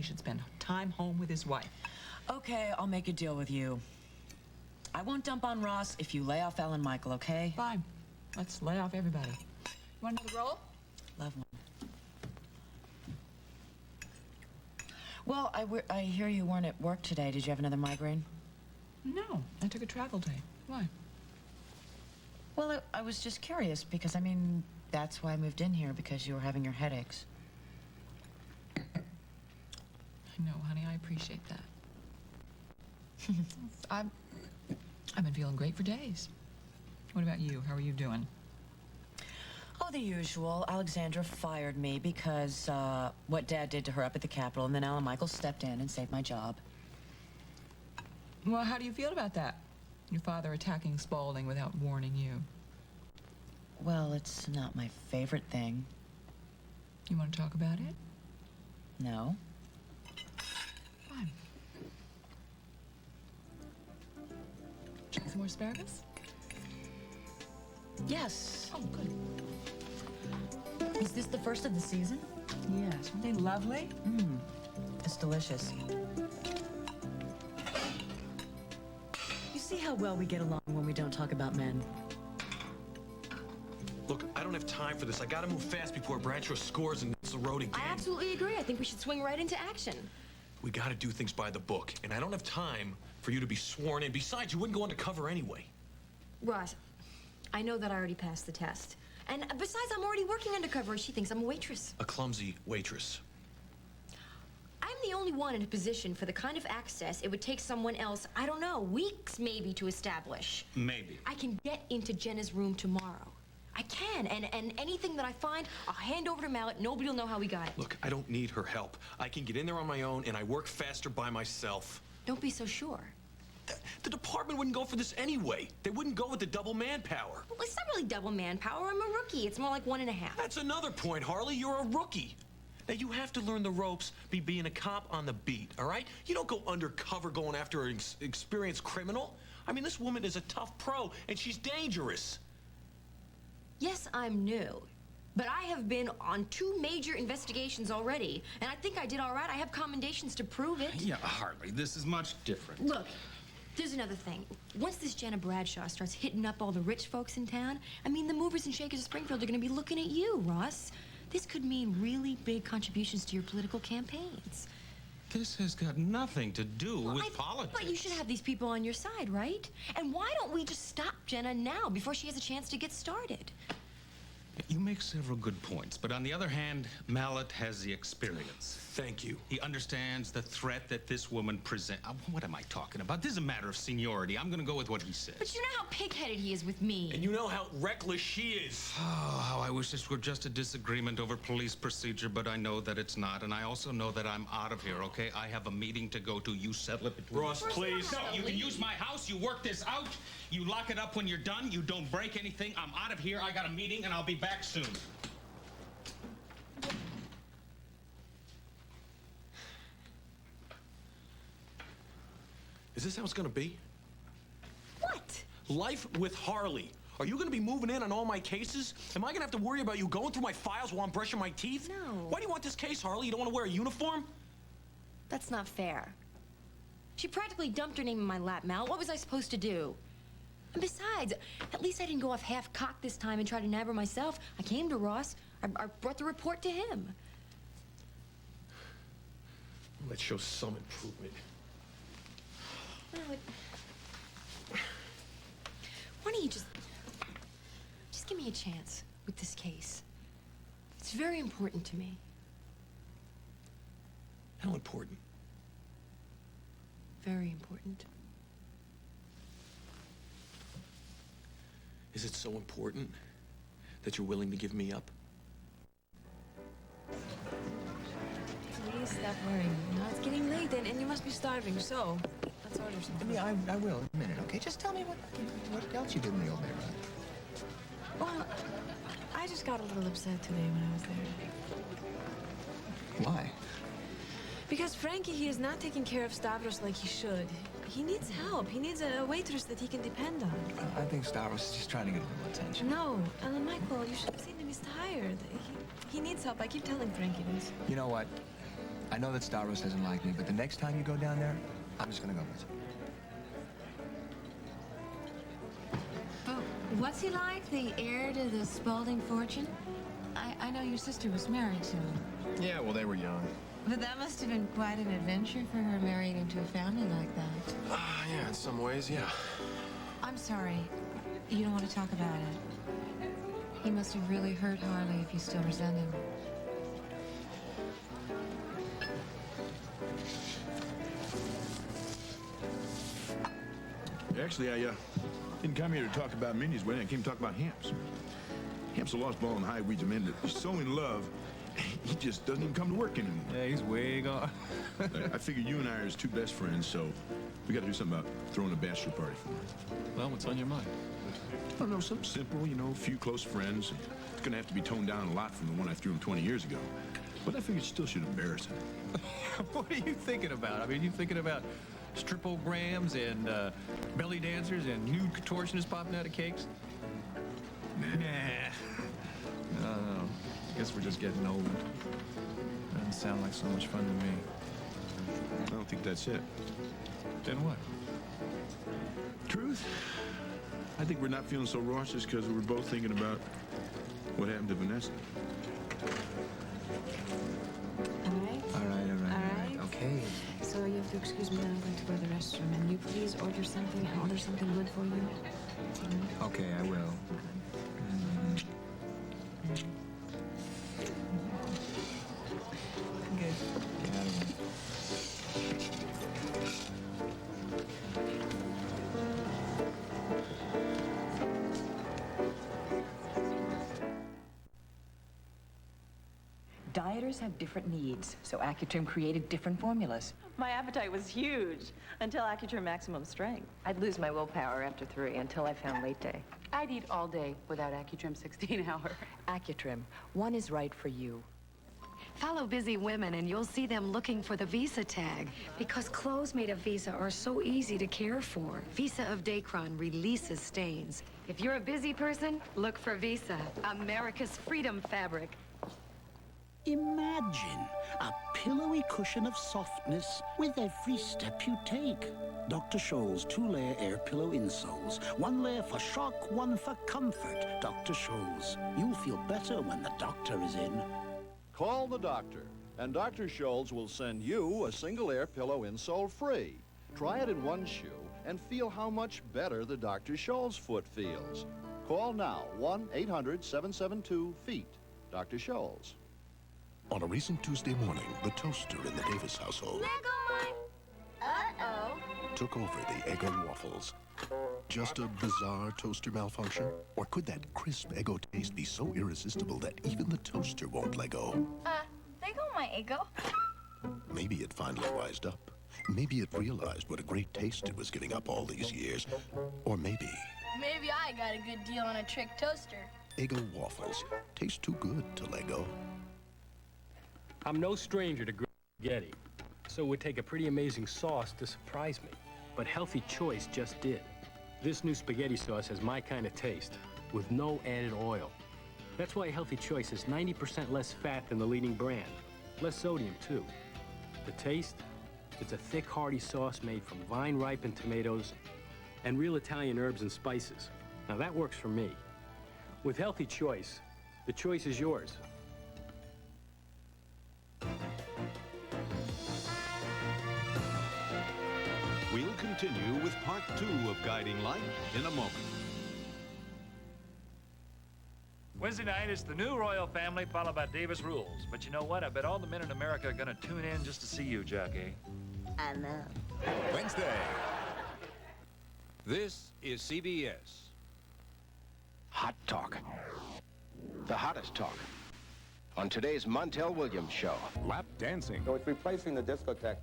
should spend time home with his wife. Okay, I'll make a deal with you. I won't dump on Ross if you lay off Ellen Michael, okay? Fine. Let's lay off everybody. You want another roll? Love one. Well, I hear you weren't at work today. Did you have another migraine? No, I took a travel day. Why? Well, I was just curious because, I mean, that's why I moved in here, because you were having your headaches. I know, honey, I appreciate that. I've been feeling great for days. What about you? How are you doing? Oh, the usual. Alexandra fired me because what Dad did to her up at the Capitol, and then Ellen Michael stepped in and saved my job. Well, how do you feel about that? Your father attacking Spaulding without warning you. Well, it's not my favorite thing. You want to talk about it? No. Fine. Try some more asparagus? Yes. Oh, good. Is this the first of the season? Yes. Aren't they lovely? Mmm. It's delicious. You see how well we get along when we don't talk about men. Look, I don't have time for this. I gotta move fast before Bradshaw scores and it's the road again. I absolutely agree. I think we should swing right into action. We gotta do things by the book, and I don't have time for you to be sworn in. Besides, you wouldn't go undercover anyway. Ross, I know that I already passed the test. And besides, I'm already working undercover. She thinks I'm a waitress. A clumsy waitress. I'm the only one in a position for the kind of access it would take someone else, I don't know, weeks maybe to establish. Maybe. I can get into Jenna's room tomorrow. I can, and anything that I find, I'll hand over to Mallet. Nobody will know how we got it. Look, I don't need her help. I can get in there on my own, and I work faster by myself. Don't be so sure. The department wouldn't go for this anyway. They wouldn't go with the double manpower. Well, it's not really double manpower. I'm a rookie. It's more like 1.5. That's another point, Harley. You're a rookie. Now, you have to learn the ropes being a cop on the beat, all right? You don't go undercover going after an experienced criminal. I mean, this woman is a tough pro, and she's dangerous. Yes, I'm new. But I have been on 2 major investigations already, and I think I did all right. I have commendations to prove it. Yeah, hardly. This is much different. Look, there's another thing. Once this Jenna Bradshaw starts hitting up all the rich folks in town, I mean, the movers and shakers of Springfield are going to be looking at you, Ross. This could mean really big contributions to your political campaigns. This has got nothing to do with politics. But you should have these people on your side, right? And why don't we just stop Jenna now before she has a chance to get started? You make several good points, but on the other hand, Mallet has the experience. Thank you. He understands the threat that this woman presents. What am I talking about? This is a matter of seniority. I'm going to go with what he says. But you know how pig-headed he is with me. And you know how reckless she is. Oh, how I wish this were just a disagreement over police procedure, but I know that it's not. And I also know that I'm out of here, okay? I have a meeting to go to. You settle it between Ross, please. No, you can use my house. You work this out. You lock it up when you're done. You don't break anything. I'm out of here. I got a meeting, and I'll be back soon. Is this how it's gonna be? What? Life with Harley. Are you gonna be moving in on all my cases? Am I gonna have to worry about you going through my files while I'm brushing my teeth? No. Why do you want this case, Harley? You don't want to wear a uniform? That's not fair. She practically dumped her name in my lap, Mal. What was I supposed to do? And besides, at least I didn't go off half-cocked this time and try to nab her myself. I came to Ross. I brought the report to him. Let's show some improvement. Why don't you just give me a chance with this case? It's very important to me. How important? Very important. Is it so important that you're willing to give me up? Please stop worrying. You know, it's getting late and you must be starving, so let's order something. Yeah, I will in a minute, okay? Just tell me what else you did in the old neighborhood. Well, I just got a little upset today when I was there. Why? Because Frankie, he is not taking care of Stavros like he should. He needs help. He needs a waitress that he can depend on. I think Stavros is just trying to get a little attention. No, Michael, you should have seen him. He's tired. He needs help. I keep telling Frankie this. You know what? I know that Stavros doesn't like me, but the next time you go down there, I'm just gonna go with you. Oh, what's he like? The heir to the Spaulding fortune? I know your sister was married to him. Yeah, well, they were young. But that must have been quite an adventure for her marrying into a family like that. Yeah, in some ways, yeah. I'm sorry. You don't want to talk about it. He must have really hurt Harley if you still resent him. Actually, I didn't come here to talk about Minnie's wedding. I came to talk about Hamp's. Hamp's a lost ball in the high weeds, a man that is so in love, he just doesn't even come to work anymore. Yeah, he's way gone. I figure you and I are his two best friends, so we got to do something about throwing a bachelor party for him. Well, what's on your mind? I don't know, something simple, you know, a few close friends. It's going to have to be toned down a lot from the one I threw him 20 years ago. But I figured it still should embarrass him. What are you thinking about? I mean, you thinking about stripograms and belly dancers and nude contortionists popping out of cakes? Nah. No. Guess we're just getting old. Doesn't sound like so much fun to me. I don't think that's it. Then what? Truth? I think we're not feeling so raucous because we were both thinking about what happened to Vanessa. All right. Okay. So you have to excuse me, I'm going to go to the restroom. And you please order something and order something good for you. Okay, I will. Good. Get out of here. Dieters have different needs, so Accutrim created different formulas. My appetite was huge until Accutrim Maximum Strength. I'd lose my willpower after 3 until I found late day. I'd eat all day without Accutrim 16-hour. Accutrim, one is right for you. Follow busy women and you'll see them looking for the Visa tag. Because clothes made of Visa are so easy to care for. Visa of Dacron releases stains. If you're a busy person, look for Visa, America's freedom fabric. Imagine a pillowy cushion of softness with every step you take. Dr. Scholl's 2-layer air pillow insoles. 1 layer for shock, 1 for comfort. Dr. Scholl's. You'll feel better when the doctor is in. Call the doctor, and Dr. Scholl's will send you a single air pillow insole free. Try it in one shoe and feel how much better the Dr. Scholl's foot feels. Call now, 1-800-772-FEET. Dr. Scholl's. On a recent Tuesday morning, the toaster in the Davis household took over the Eggo waffles. Just a bizarre toaster malfunction? Or could that crisp Eggo taste be so irresistible that even the toaster won't let go? They go my Eggo. Maybe it finally wised up. Maybe it realized what a great taste it was giving up all these years. Or maybe Maybe I got a good deal on a trick toaster. Eggo waffles taste too good to let go. I'm no stranger to spaghetti, so it would take a pretty amazing sauce to surprise me. But Healthy Choice just did. This new spaghetti sauce has my kind of taste, with no added oil. That's why Healthy Choice is 90% less fat than the leading brand. Less sodium, too. The taste? It's a thick, hearty sauce made from vine-ripened tomatoes and real Italian herbs and spices. Now, that works for me. With Healthy Choice, the choice is yours. We'll continue with part 2 of Guiding Light in a moment. Wednesday night is the new royal family followed by Davis Rules. But you know what? I bet all the men in America are going to tune in just to see you, Jackie. I know. Wednesday. This is CBS. Hot talk. The hottest talk. On today's Montel Williams show. Lap dancing. So it's replacing the discotheque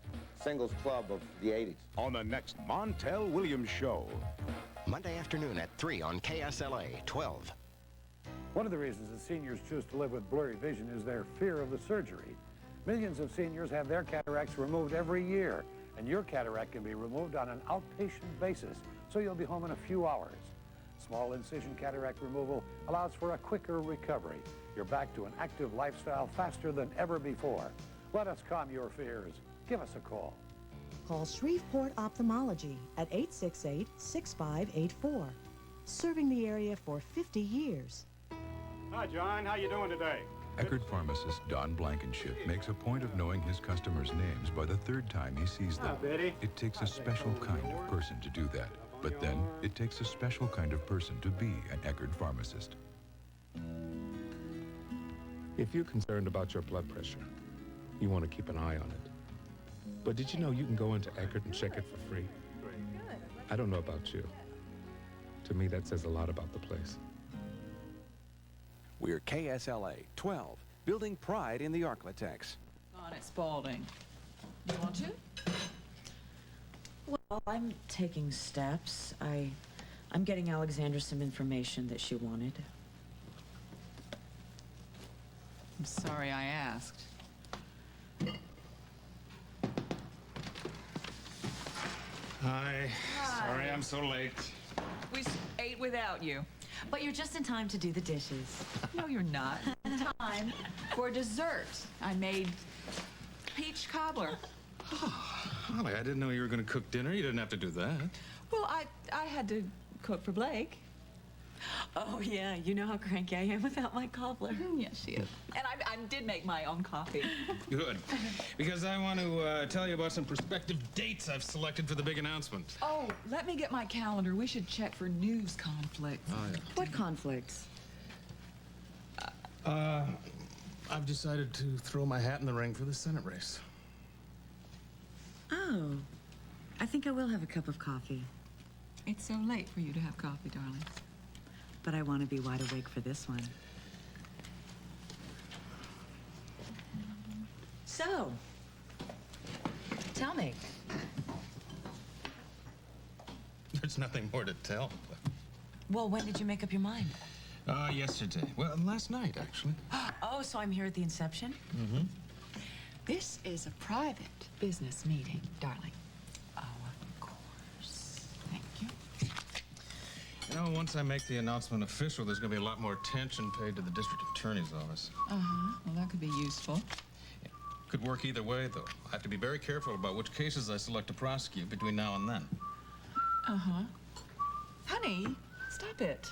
singles club of the 80s. On the next Montel Williams show. Monday afternoon at 3 on KSLA 12. One of the reasons that seniors choose to live with blurry vision is their fear of the surgery. Millions of seniors have their cataracts removed every year, and your cataract can be removed on an outpatient basis, so you'll be home in a few hours. Small incision cataract removal allows for a quicker recovery. You're back to an active lifestyle faster than ever before. Let us calm your fears. Give us a call. Call Shreveport Ophthalmology at 868-6584. Serving the area for 50 years. Hi, John. How you doing today? Eckerd pharmacist Don Blankenship makes a point of knowing his customers' names by the third time he sees them. Betty. It takes a special kind of person to do that. But then, it takes a special kind of person to be an Eckerd pharmacist. If you're concerned about your blood pressure, you want to keep an eye on it. But did you know you can go into Eckerd and check it for free? I don't know about you. To me, that says a lot about the place. We're KSLA 12, building pride in the Arklatex. On at Spaulding. Do you want to? Well, I'm taking steps. I'm getting Alexandra some information that she wanted. I'm sorry I asked. Hi. Sorry I'm so late. We ate without you. But you're just in time to do the dishes. No, you're not. Time for dessert. I made peach cobbler. Holly, I didn't know you were going to cook dinner. You didn't have to do that. Well, I had to cook for Blake. Oh, yeah. You know how cranky I am without my cobbler. Yes, she is. And I did make my own coffee. Good. Because I want to tell you about some prospective dates I've selected for the big announcement. Oh, let me get my calendar. We should check for news conflicts. Oh, yeah. What conflicts? I've decided to throw my hat in the ring for the Senate race. Oh. I think I will have a cup of coffee. It's so late for you to have coffee, darling. But I want to be wide awake for this one. So, tell me. There's nothing more to tell. Well, when did you make up your mind? Yesterday. Well, last night, actually. Oh, so I'm here at the inception? Mm-hmm. This is a private business meeting, darling. Oh, of course. Thank you. You know, once I make the announcement official, there's going to be a lot more attention paid to the district attorney's office. Uh-huh. Well, that could be useful. Could work either way, though. I have to be very careful about which cases I select to prosecute between now and then. Uh-huh. Honey, stop it.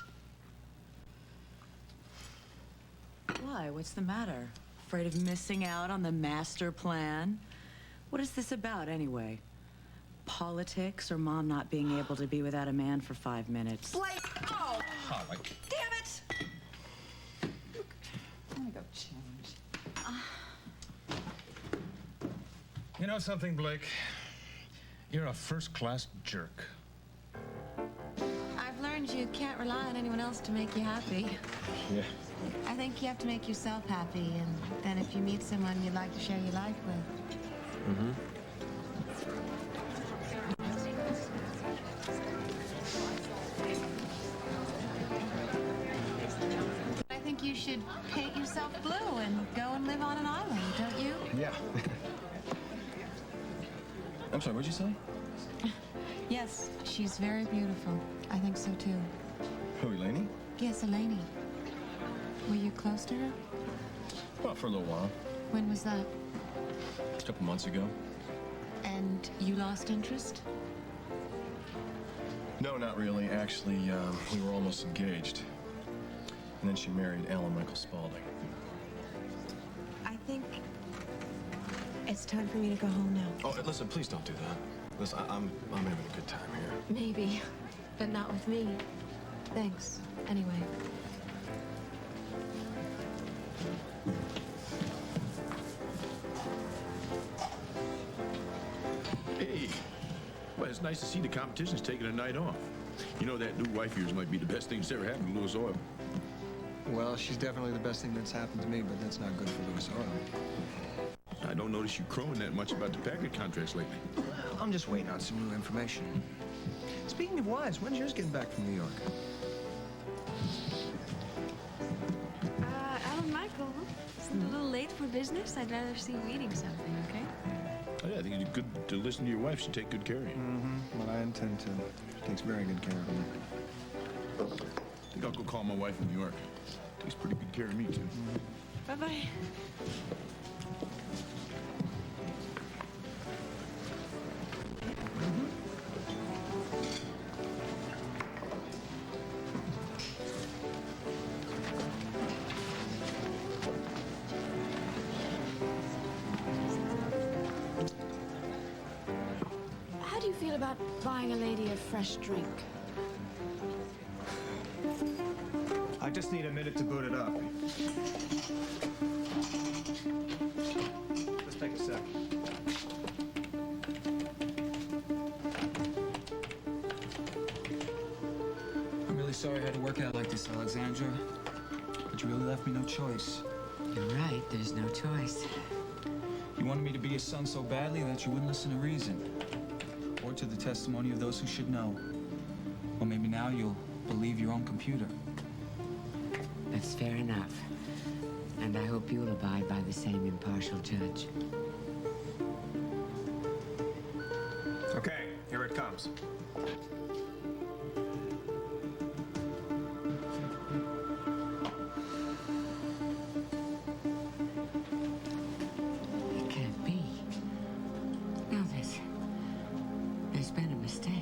Why? What's the matter? Afraid of missing out on the master plan? What is this about, anyway? Politics or Mom not being able to be without a man for 5 minutes? Blake! Oh! Holly. Damn it! I'm gonna go change. You know something, Blake? You're a first-class jerk. I've learned you can't rely on anyone else to make you happy. Yeah. I think you have to make yourself happy, and then if you meet someone you'd like to share your life with. Mm-hmm. I think you should paint yourself blue and go and live on an island, don't you? Yeah. I'm sorry, what'd you say? Yes, she's very beautiful. I think so, too. Who, Eleni? Yes, Eleni. Were you close to her? Well, for a little while. When was that? A couple months ago. And you lost interest? No, not really. Actually, we were almost engaged. And then she married Alan Michael Spaulding. I think it's time for me to go home now. Oh, listen, please don't do that. Listen, I'm having a good time here. Maybe, but not with me. Thanks, anyway. Hey, well, it's nice to see the competition's taking a night off. You know, that new wife of yours might be the best thing that's ever happened to Louis Oil. Well, she's definitely the best thing that's happened to me, but that's not good for Louis Oil. I don't notice you crowing that much about the packet contracts lately. I'm just waiting on some new information. Speaking of wives, when's yours getting back from New York? Alan Michael, it's a little late for business. I'd rather see you eating something, okay? Oh, yeah, I think it's good to listen to your wife. She'll take good care of you. Mm-hmm. Well, I intend to. She takes very good care of me. I think I'll go call my wife in New York. Takes pretty good care of me, too. Bye-bye. feel about buying a lady a fresh drink? I just need a minute to boot it up. Just take a sec. I'm really sorry I had to work out like this, Alexandra. But you really left me no choice. You're right, there's no choice. You wanted me to be your son so badly that you wouldn't listen to reason. Or to the testimony of those who should know. Or maybe now you'll believe your own computer. That's fair enough. And I hope you'll abide by the same impartial judge. Okay, here it comes. It can't be. No, there's been a mistake.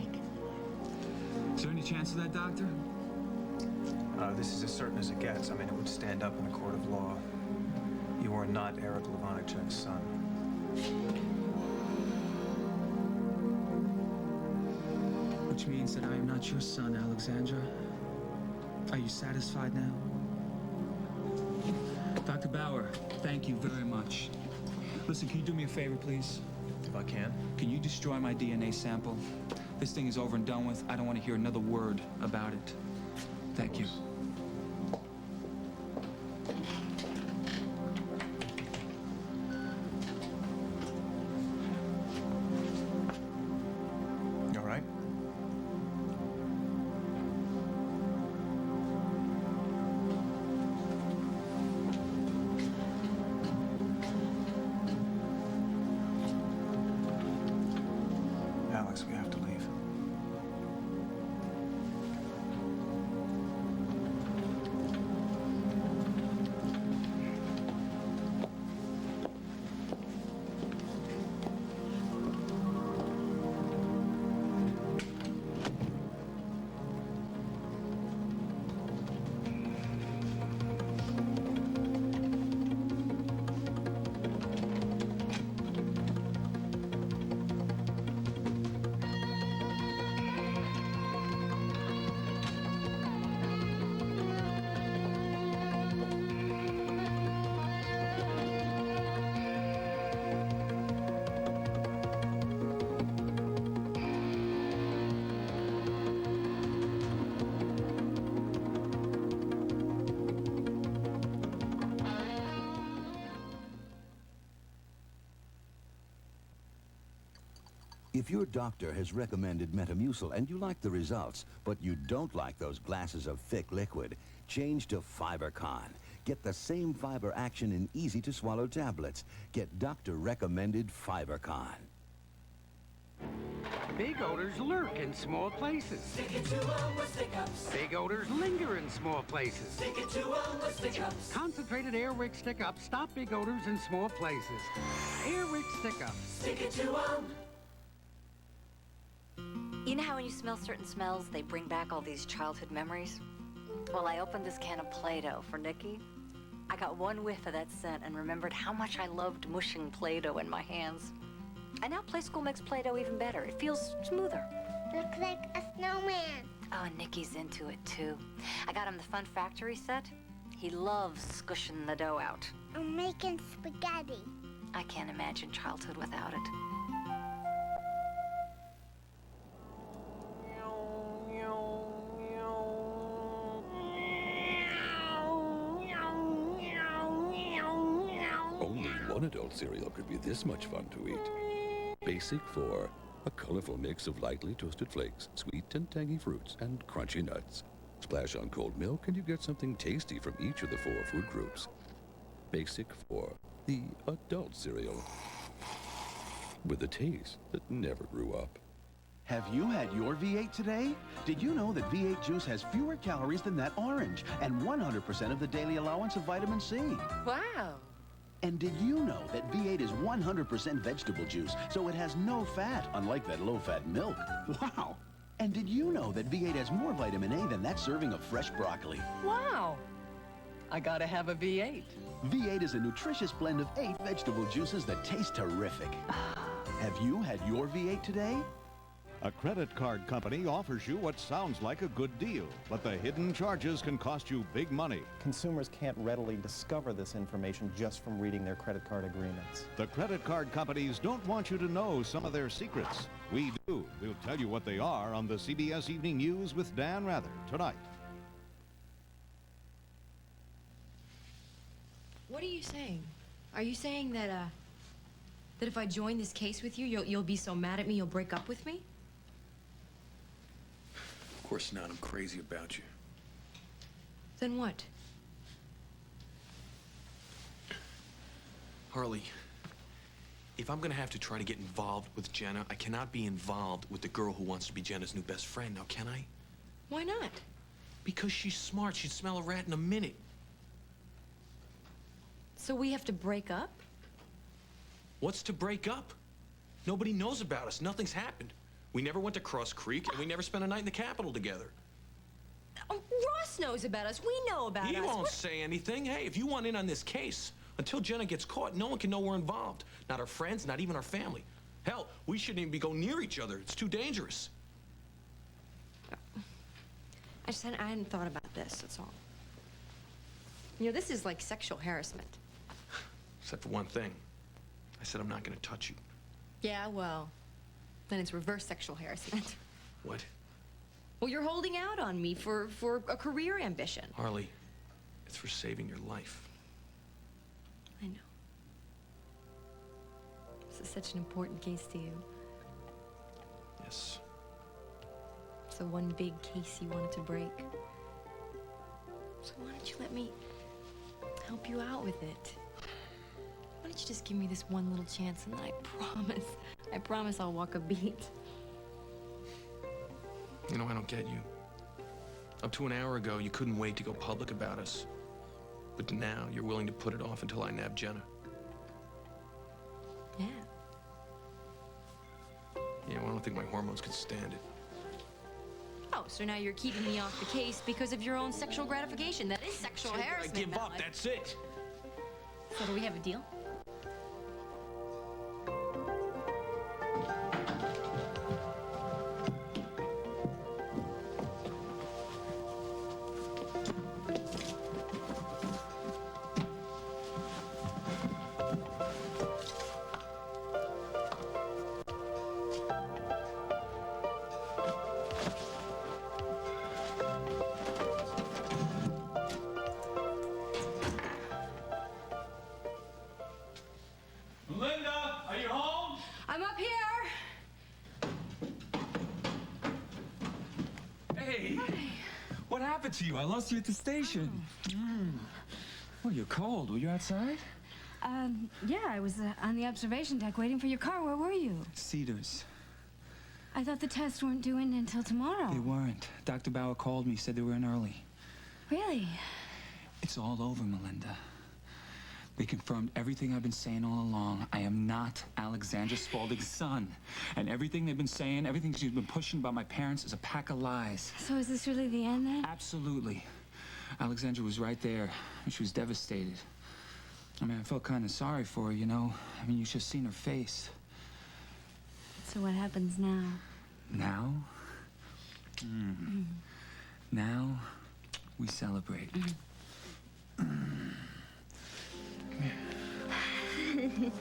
Is there any chance of that, Doctor? This is as certain as it gets. I mean, it would stand up in a court of law. You are not Eric Levonichek's son. Which means that I am not your son, Alexandra. Are you satisfied now? Dr. Bauer, thank you very much. Listen, can you do me a favor, please? If I can. Can you destroy my DNA sample? This thing is over and done with. I don't want to hear another word about it. Thank you. You all right? Alex, we have to leave. If your doctor has recommended Metamucil and you like the results, but you don't like those glasses of thick liquid, change to FiberCon. Get the same fiber action in easy-to-swallow tablets. Get doctor-recommended FiberCon. Big odors lurk in small places. Stick it to 'em with stick-ups. Big odors linger in small places. Stick it to 'em with stick-ups. Concentrated Airwick Stick-Ups stop big odors in small places. Airwick Stick-Ups. Stick it to 'em. You know how when you smell certain smells, they bring back all these childhood memories? Well, I opened this can of Play-Doh for Nikki. I got one whiff of that scent and remembered how much I loved mushing Play-Doh in my hands. And now Play School makes Play-Doh even better. It feels smoother. Looks like a snowman. Oh, and Nikki's into it, too. I got him the Fun Factory set. He loves squishing the dough out. I'm making spaghetti. I can't imagine childhood without it. Only one adult cereal could be this much fun to eat. Basic 4, a colorful mix of lightly toasted flakes, sweet and tangy fruits, and crunchy nuts. Splash on cold milk and you get something tasty from each of the 4 food groups. Basic 4, the adult cereal. With a taste that never grew up. Have you had your V8 today? Did you know that V8 juice has fewer calories than that orange and 100% of the daily allowance of vitamin C? Wow. And did you know that V8 is 100% vegetable juice, so it has no fat, unlike that low-fat milk? Wow. And did you know that V8 has more vitamin A than that serving of fresh broccoli? Wow. I gotta have a V8. V8 is a nutritious blend of 8 vegetable juices that taste terrific. Have you had your V8 today? A credit card company offers you what sounds like a good deal, but the hidden charges can cost you big money. Consumers can't readily discover this information just from reading their credit card agreements. The credit card companies don't want you to know some of their secrets. We do. We'll tell you what they are on the CBS Evening News with Dan Rather tonight. What are you saying? Are you saying that, that if I join this case with you, you'll be so mad at me you'll break up with me? Of course not. I'm crazy about you. Then what? Harley, if I'm gonna have to try to get involved with Jenna, I cannot be involved with the girl who wants to be Jenna's new best friend. Now, can I? Why not? Because she's smart. She'd smell a rat in a minute. So we have to break up? What's to break up? Nobody knows about us. Nothing's happened. We never went to Cross Creek, and we never spent a night in the Capitol together. Oh, Ross knows about us. We know about us. He won't say anything. Hey, if you want in on this case, until Jenna gets caught, no one can know we're involved. Not our friends, not even our family. Hell, we shouldn't even go near each other. It's too dangerous. I hadn't thought about this, that's all. You know, this is like sexual harassment. Except for one thing. I said I'm not going to touch you. Yeah, well, then it's reverse sexual harassment. What? Well, you're holding out on me for a career ambition. Harley, it's for saving your life. I know. This is such an important case to you. Yes. It's the one big case you wanted to break. So why don't you let me help you out with it? Why don't you just give me this one little chance and then I promise I'll walk a beat. You know, I don't get you. Up to an hour ago, you couldn't wait to go public about us. But now, you're willing to put it off until I nab Jenna. Yeah. Yeah, well, I don't think my hormones could stand it. Oh, so now you're keeping me off the case because of your own sexual gratification. That is sexual harassment. I give up, Alex. that's it. So do we have a deal? Linda, are you home? I'm up here. Hey, what happened to you? I lost you at the station. Well, you're cold. Were you outside? Yeah, I was on the observation deck waiting for your car. Where were you? Cedars. I thought the tests weren't due in until tomorrow. They weren't. Dr. Bauer called me, said they were in early. Really? It's all over, Melinda. They confirmed everything I've been saying all along. I am not Alexandra Spaulding's son. And everything they've been saying, everything she's been pushing about my parents is a pack of lies. So is this really the end then? Absolutely. Alexandra was right there, and she was devastated. I mean, I felt kind of sorry for her, you know? I mean, you should have seen her face. So what happens now? Now? Now, we celebrate. Come here.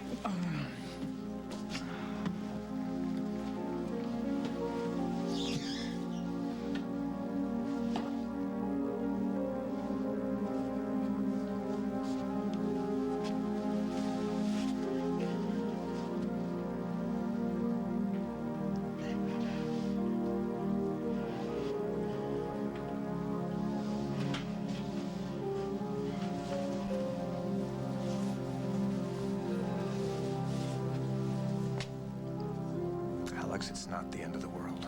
Alex, it's not the end of the world.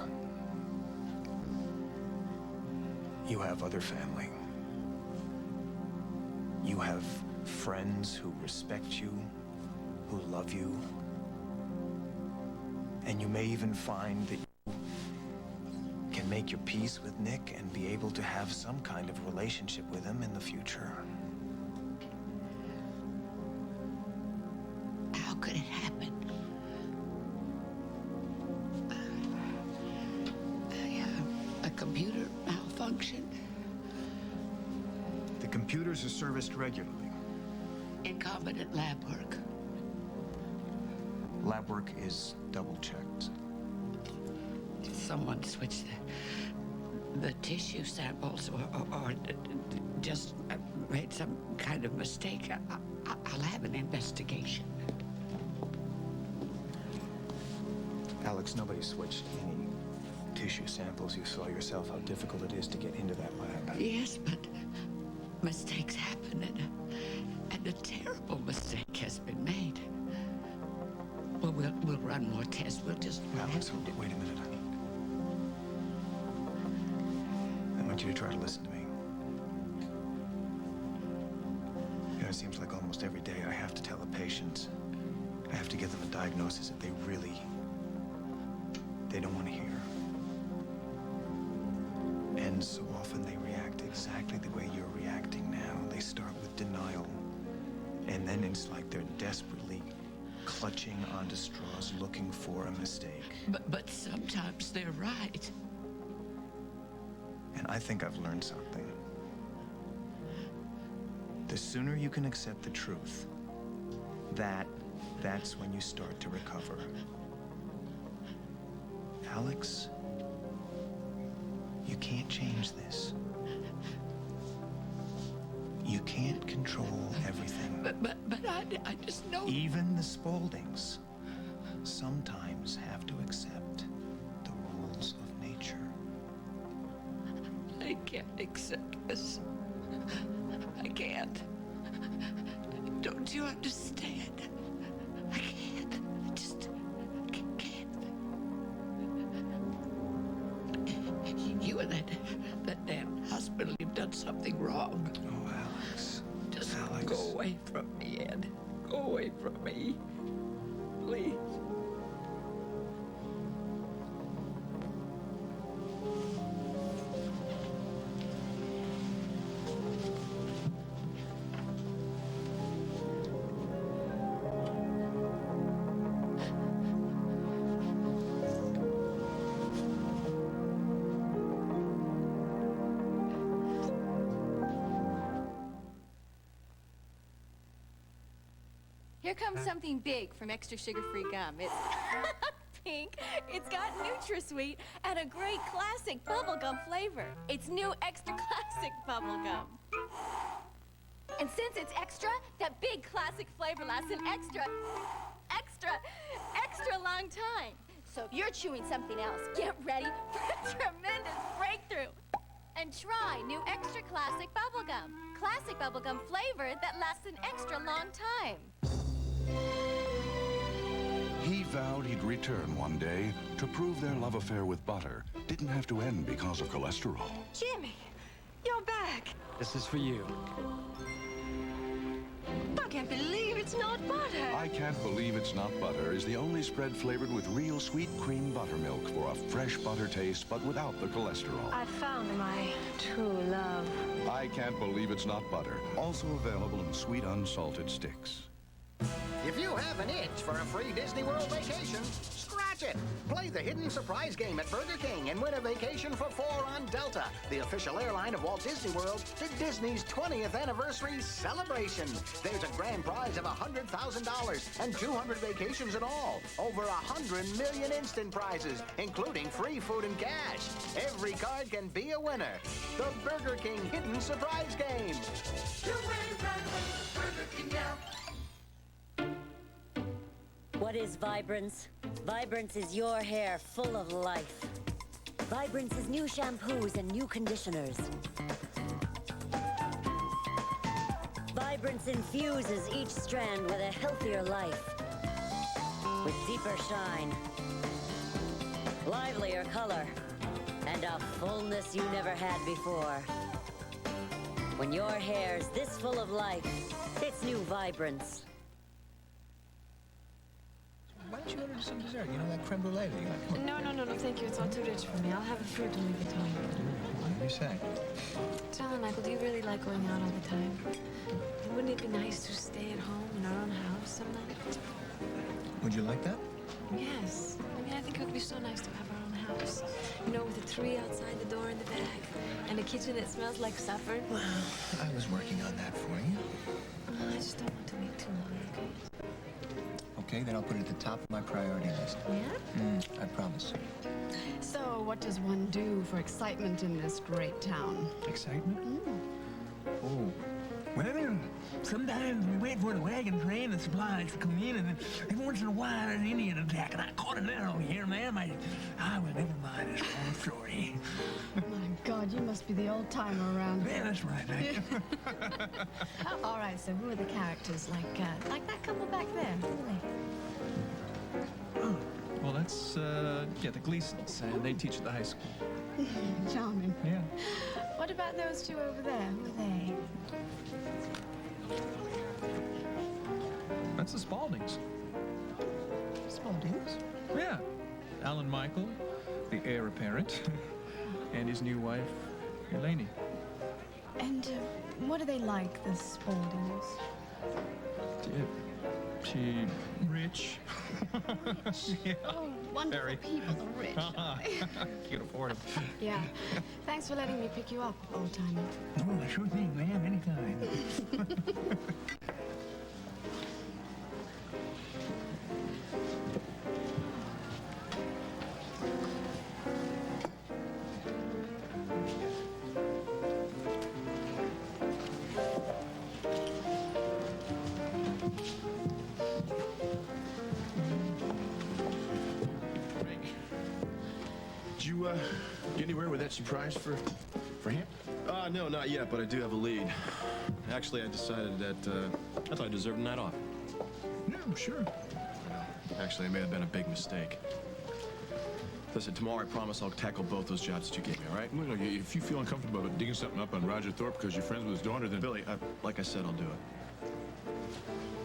You have other family. You have friends who respect you, who love you. And you may even find that you can make your peace with Nick and be able to have some kind of relationship with him in the future. How could it happen? computer malfunctioned? The computers are serviced regularly. Incompetent lab work. Lab work is double-checked. Someone switched the tissue samples or just made some kind of mistake. I'll have an investigation. Alex, nobody switched any tissue samples. You saw yourself how difficult it is to get into that lab. Yes, but mistakes happen, and a terrible mistake has been made. Well, we'll run more tests. We'll just... Alex, wait a minute, honey. I want you to try to listen to me. You know, it seems like almost every day I have to tell a patient, I have to give them a diagnosis that they don't want to hear. And so often they react exactly the way you're reacting now. They start with denial. And then it's like they're desperately clutching onto straws, looking for a mistake. But sometimes they're right. And I think I've learned something. The sooner you can accept the truth, that's when you start to recover. Alex, you can't change this. You can't control everything. But I just know... Even the Spauldings sometimes have to accept the rules of nature. I can't accept this. I can't. Don't you understand? I can't. I just can't. You and that damn hospital, you've done something wrong. Oh, Alex. Just Alex. go away from me, Ed. Go away from me. Please. Here comes something big from Extra Sugar-Free Gum. It's pink, it's got NutraSweet, and a great classic bubblegum flavor. It's new Extra Classic Bubblegum. And since it's extra, that big classic flavor lasts an extra long time. So if you're chewing something else, get ready for a tremendous breakthrough. And try new Extra Classic Bubblegum. Classic bubblegum flavor that lasts an extra long time. He vowed he'd return one day to prove their love affair with butter didn't have to end because of cholesterol. Jimmy, you're back. This is for you. I can't believe it's not butter. I can't believe it's not butter is the only spread flavored with real sweet cream buttermilk for a fresh butter taste, but without the cholesterol. I found my true love. I can't believe it's not butter. Also available in sweet unsalted sticks. If you have an itch for a free Disney World vacation, scratch it. Play the Hidden Surprise game at Burger King and win a vacation for 4 on Delta, the official airline of Walt Disney World, to Disney's 20th anniversary celebration. There's a grand prize of $100,000 and 200 vacations in all. Over 100 million instant prizes, including free food and cash. Every card can be a winner. The Burger King Hidden Surprise game. You win right Burger King now. What is Vibrance? Vibrance is your hair full of life. Vibrance is new shampoos and new conditioners. Vibrance infuses each strand with a healthier life. With deeper shine, livelier color, and a fullness you never had before. When your hair's this full of life, it's new Vibrance. Why don't you order some dessert? You know, that creme brulee that you like? No, thank you. It's all too rich for me. I'll have a fruit when we get home. Whatever you say. Tell him, Michael, do you really like going out all the time? And wouldn't it be nice to stay at home in our own house some night? Would you like that? Yes. I mean, I think it would be so nice to have our own house. You know, with a tree outside the door in the back, and a kitchen that smells like supper. Well, I was working on that for you. I just don't want to wait too long, okay? Okay, then I'll put it at the top of my priority list. Yeah? I promise. So, what does one do for excitement in this great town? Excitement? Oh. Well, sometimes we wait for the wagon train and supplies to come in, and then every once in a while there's an Indian attack, and I caught an arrow here, ma'am. I will never mind this whole story. My God, you must be the old timer around here. Yeah, that's right. All right, so who are the characters? Like that couple back there? Who are Well, that's, the Gleasons, and they teach at the high school. they? Charming. Yeah. What about those two over there? Who are they? That's the Spauldings. Spauldings? Yeah. Alan Michael, the heir apparent, and his new wife, Eleni. And what are they like, the Spauldings? She rich. Yeah. Oh, wonderful Very. people, the rich. Can't afford them. Yeah. Thanks for letting me pick you up, old timer. Oh, sure thing, ma'am. Anytime. Did you get anywhere with that surprise for him? No, not yet, but I do have a lead. Actually, I decided that I thought I deserved a night off. No, sure. Actually, it may have been a big mistake. Listen, tomorrow I promise I'll tackle both those jobs that you gave me, all right? Well, if you feel uncomfortable about digging something up on Roger Thorpe because you're friends with his daughter, then... Billy, like I said, I'll do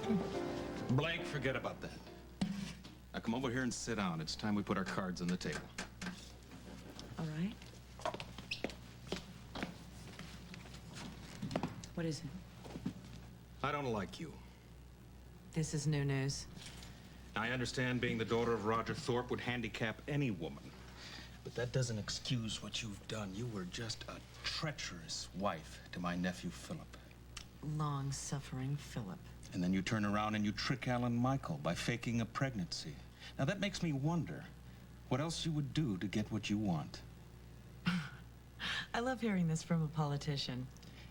it. Blank, forget about that. Now come over here and sit down. It's time we put our cards on the table. All right. What is it? I don't like you. This is new news. I understand being the daughter of Roger Thorpe would handicap any woman. But that doesn't excuse what you've done. You were just a treacherous wife to my nephew, Philip. Long-suffering Philip. And then you turn around and you trick Alan Michael by faking a pregnancy. Now that makes me wonder what else you would do to get what you want. I love hearing this from a politician.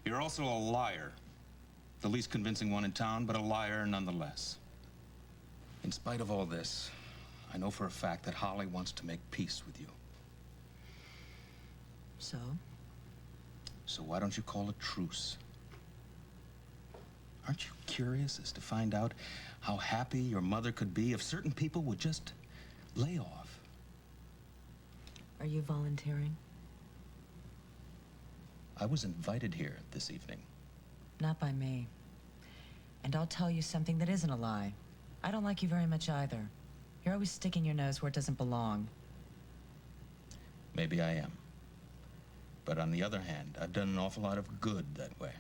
You're also a liar. The least convincing one in town, but a liar nonetheless. In spite of all this, I know for a fact that Harley wants to make peace with you. So? So why don't you call a truce? Aren't you curious as to find out how happy your mother could be if certain people would just lay off? Are you volunteering? I was invited here this evening. Not by me. And I'll tell you something that isn't a lie. I don't like you very much either. You're always sticking your nose where it doesn't belong. Maybe I am. But on the other hand, I've done an awful lot of good that way.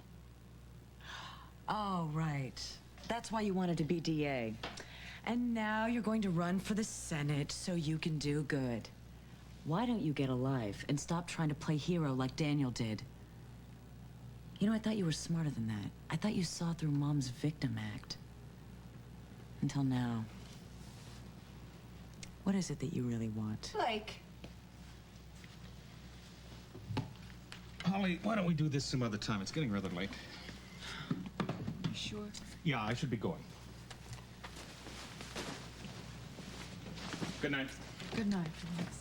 Oh, right. That's why you wanted to be DA. And now you're going to run for the Senate so you can do good. Why don't you get a life and stop trying to play hero like Daniel did? You know, I thought you were smarter than that. I thought you saw through Mom's victim act. Until now. What is it that you really want? Blake. Holly, why don't we do this some other time? It's getting rather late. You sure? Yeah, I should be going. Good night. Good night, Felix.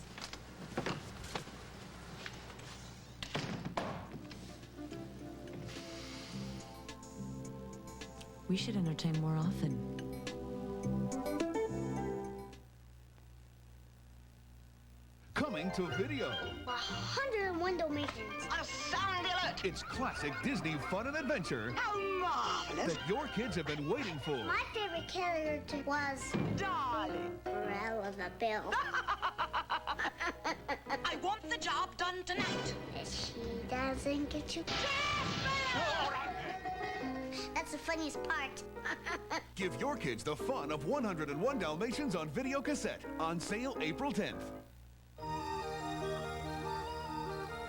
We should entertain more often. Coming to video. 101 Dalmatians. A sound alert! It's classic Disney fun and adventure How marvelous! that your kids have been waiting for. My favorite character was Darling! Cruella the Bill. I want the job done tonight! If she doesn't get you... That's the funniest part. Give your kids the fun of 101 Dalmatians on video cassette. On sale April 10th.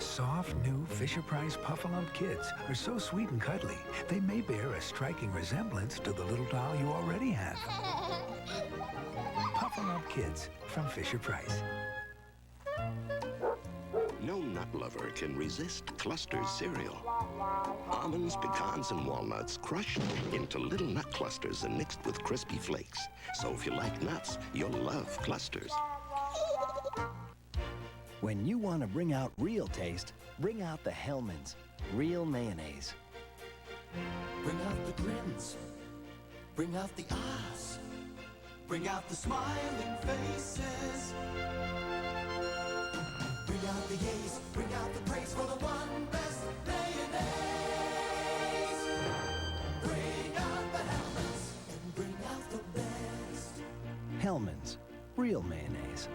Soft, new Fisher-Price Puff-A-Lump Kids are so sweet and cuddly, they may bear a striking resemblance to the little doll you already have. Puff-A-Lump Kids from Fisher-Price. No nut lover can resist Clusters cereal. Almonds, pecans, and walnuts crushed into little nut clusters and mixed with crispy flakes. So if you like nuts, you'll love Clusters. When you want to bring out real taste, bring out the Hellmann's Real Mayonnaise. Bring out the grins. Bring out the eyes. Bring out the smiling faces. Bring out the yays. Bring out the praise for the one best mayonnaise. Bring out the Hellmann's and bring out the best. Hellmann's Real Mayonnaise.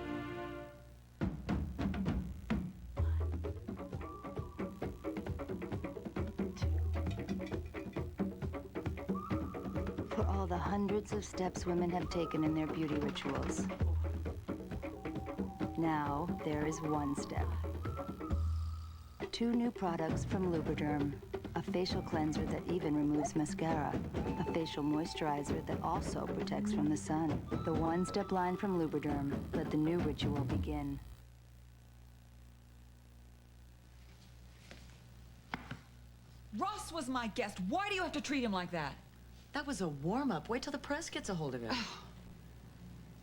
For all the hundreds of steps women have taken in their beauty rituals, now there is one step. 2 new products from Lubriderm. A facial cleanser that even removes mascara. A facial moisturizer that also protects from the sun. The one-step line from Lubriderm. Let the new ritual begin. Ross was my guest. Why do you have to treat him like that? That was a warm-up. Wait till the press gets a hold of it.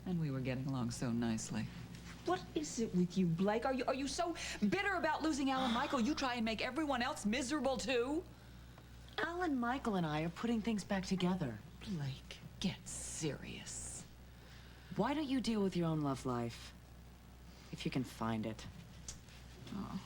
And we were getting along so nicely. What is it with you, Blake? Are you so bitter about losing Alan Michael you try and make everyone else miserable too? Alan Michael and I are putting things back together. Blake, get serious. Why don't you deal with your own love life? If you can find it. Oh.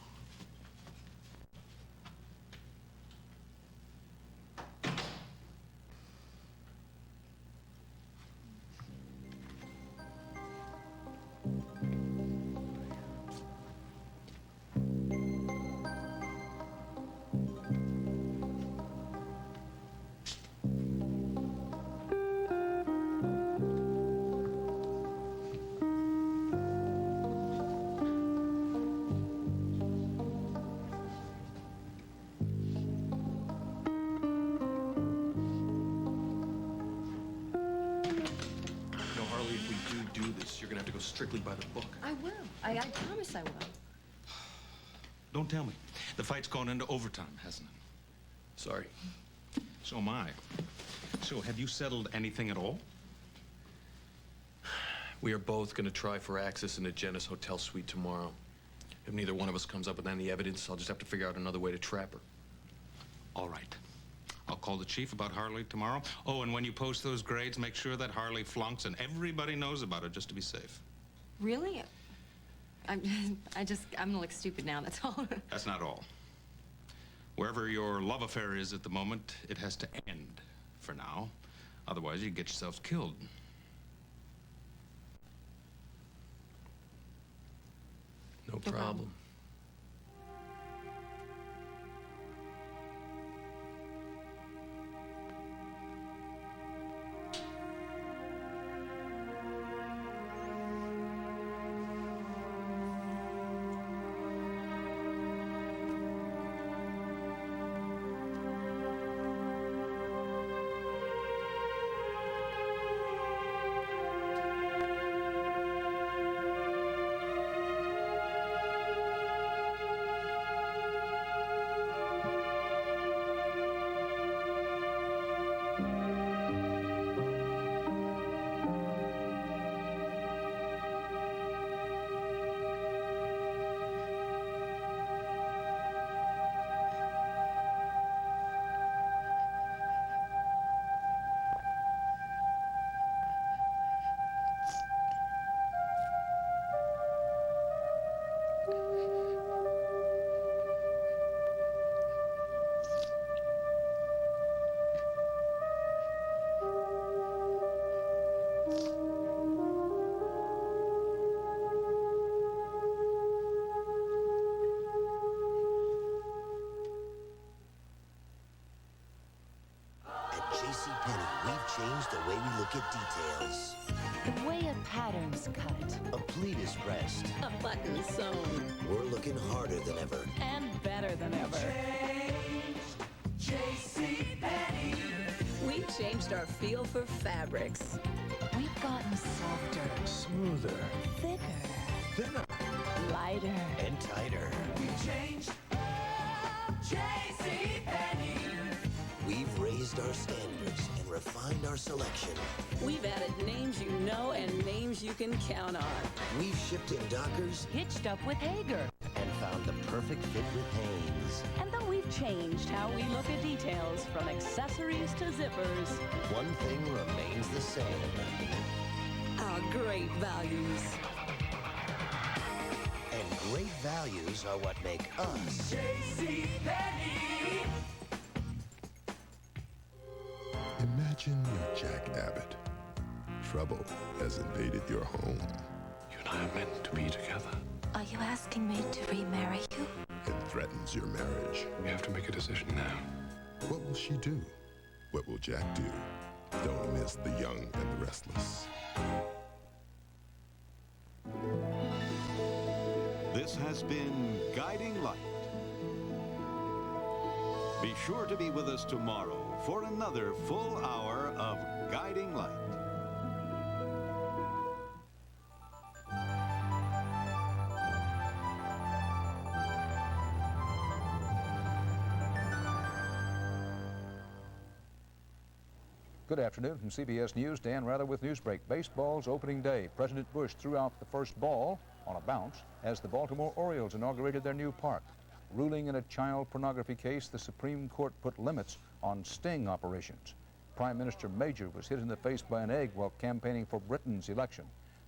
Strictly by the book. I will. I promise I will. Don't tell me. The fight's gone into overtime, hasn't it? Sorry. So am I. So, have you settled anything at all? We are both going to try for access into Jenna's hotel suite tomorrow. If neither one of us comes up with any evidence, I'll just have to figure out another way to trap her. All right. I'll call the chief about Harley tomorrow. Oh, and when you post those grades, make sure that Harley flunks and everybody knows about it just to be safe. Really? I'm gonna look stupid now, that's all. That's not all. Wherever your love affair is at the moment, it has to end for now. Otherwise, you get yourselves killed. No problem. JCPenney, we've changed the way we look at details. The way a pattern's cut. A pleat is pressed. A button sewn. We're looking harder than ever. And better than ever. JCPenney. We've changed our feel for fabrics. We've gotten softer, Smoother. thicker, Thinner. lighter. And tighter. We changed. JCPenney. We've raised our standards and refined our selection. We've added names you know and names you can count on. We've shipped in Dockers Hitched up with Hager. and found the perfect fit with Hanes. And though we've changed how we look at details, from accessories to zippers, One thing remains the same. our great values. And great values are what make us. JCPenney. Imagine you're Jack Abbott. Trouble has invaded your home. You and I are meant to be together. Are you asking me to remarry you? And threatens your marriage. We have to make a decision now. What will she do? What will Jack do? Don't miss The Young and the Restless. This has been Guiding Light. Be sure to be with us tomorrow for another full hour of Guiding Light. Good afternoon from CBS News. Dan Rather with Newsbreak. Baseball's opening day. President Bush threw out the first ball on a bounce as the Baltimore Orioles inaugurated their new park. Ruling in a child pornography case, the Supreme Court put limits on sting operations. Prime Minister Major was hit in the face by an egg while campaigning for Britain's election.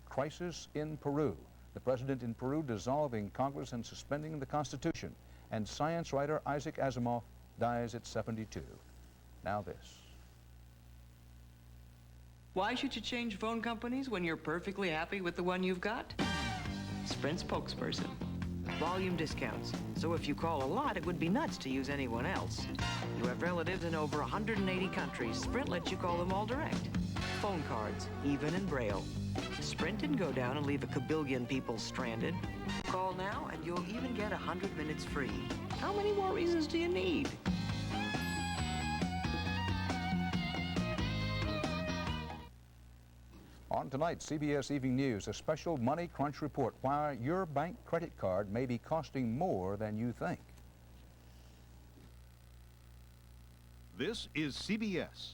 Crisis in Peru. The president in Peru dissolving Congress and suspending the Constitution. And science writer Isaac Asimov dies at 72. Now this. Why should you change phone companies when you're perfectly happy with the one you've got? Sprint spokesperson. Volume discounts. So if you call a lot, it would be nuts to use anyone else. You have relatives in over 180 countries. Sprint lets you call them all direct. Phone cards, even in Braille. Sprint didn't go down and leave a kabillion people stranded. Call now and you'll even get 100 minutes free. How many more reasons do you need? On tonight's CBS Evening News, a special Money Crunch report. Why your bank credit card may be costing more than you think. This is CBS.